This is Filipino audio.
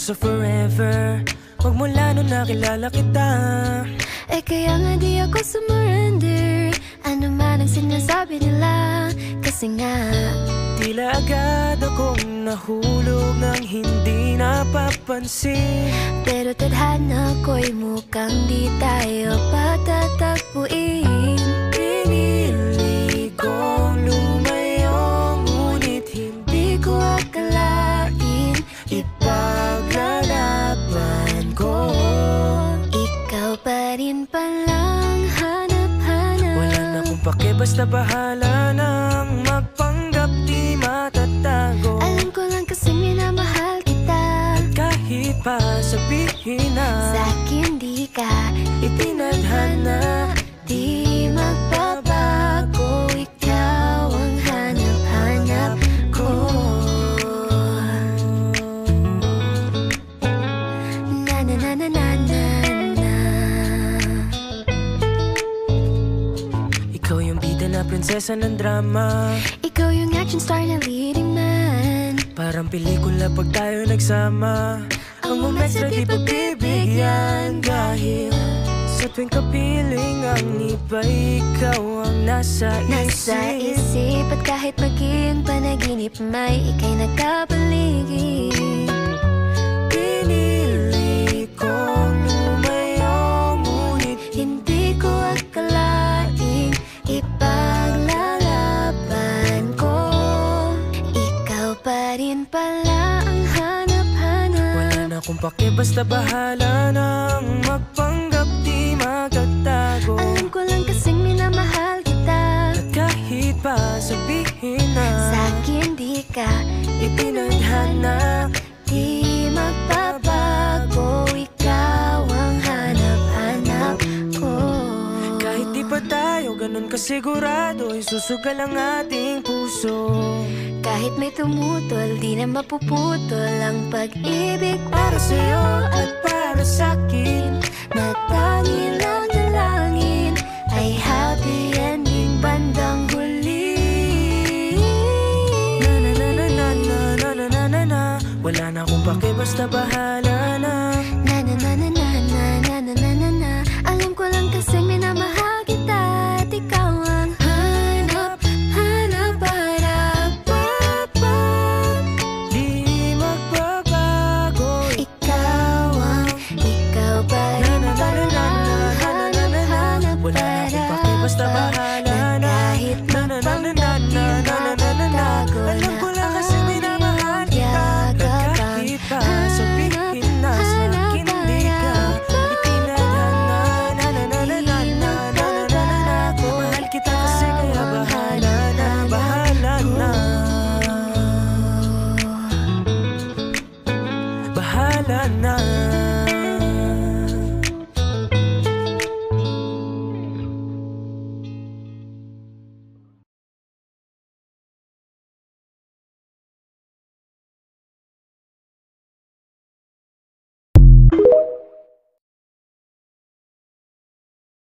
sa forever, magmula nung nakilala kita. Eh kaya nga di ako sumurrender, ano man ang sinasabi nila. Kasi nga tila agad akong nahulog nang hindi napapansin. pero tadhana ko'y mukhang di tayo patatagpuin. Pinili kong lumayo, ngunit hindi ko akalain ipaglalaban ko. Ikaw pa rin palang hanap-hanap. Wala na akong pake, basta bahala nang magpanggap di matatago. Alam ko lang kasing minamahal kita, At kahit pa sabihin na sa'kin di ka itinadhana, di magbabago. Ikaw ang hanap-hanap ko. Na na na na na na na. ikaw yung bida na prinsesa ng drama. Ikaw yung action star na leading man. Parang pelikula pag tayo nagsama. Ang moments na di pagbibigyan, dahil sa tuwing kapiling ang iba, ikaw ang nasa Nasa isip. isip at kahit maging panaginip, may ika'y nagkapaligid. Pinili kong lumayo, ngunit Hindi ko akalaing ipaglalaban ko. Ikaw pa rin pala ang hanap-hanap. wala na akong pake, basta bahala nang magpanggap di magtatago. Alam ko lang kasing minamahal kita, At kahit pa sabihin na sa'kin di ka itinadhana, di magbabago. Ikaw ang hanap-hanap ko. kahit di pa tayo ganun kasigurado, isusugal ang ating puso. Kahit may tumutol, di na mapuputol ang pag-ibig Para sa'yo at para sa'kin, na tangi lang dalangin ay happy ending bandang huli. na na na na na na na na na na na. Wala na akong pake, basta bahala na. Na na na na na na na na na na na. Alam ko lang kasi minamahal kita at ikaw ang hanap-hanap para papa. Di magbabago. Ikaw pa rin Na, na, na, na, pala na, na, na, na, na, na. hanap-hanap Wala na akong pake, basta bahala na. kahit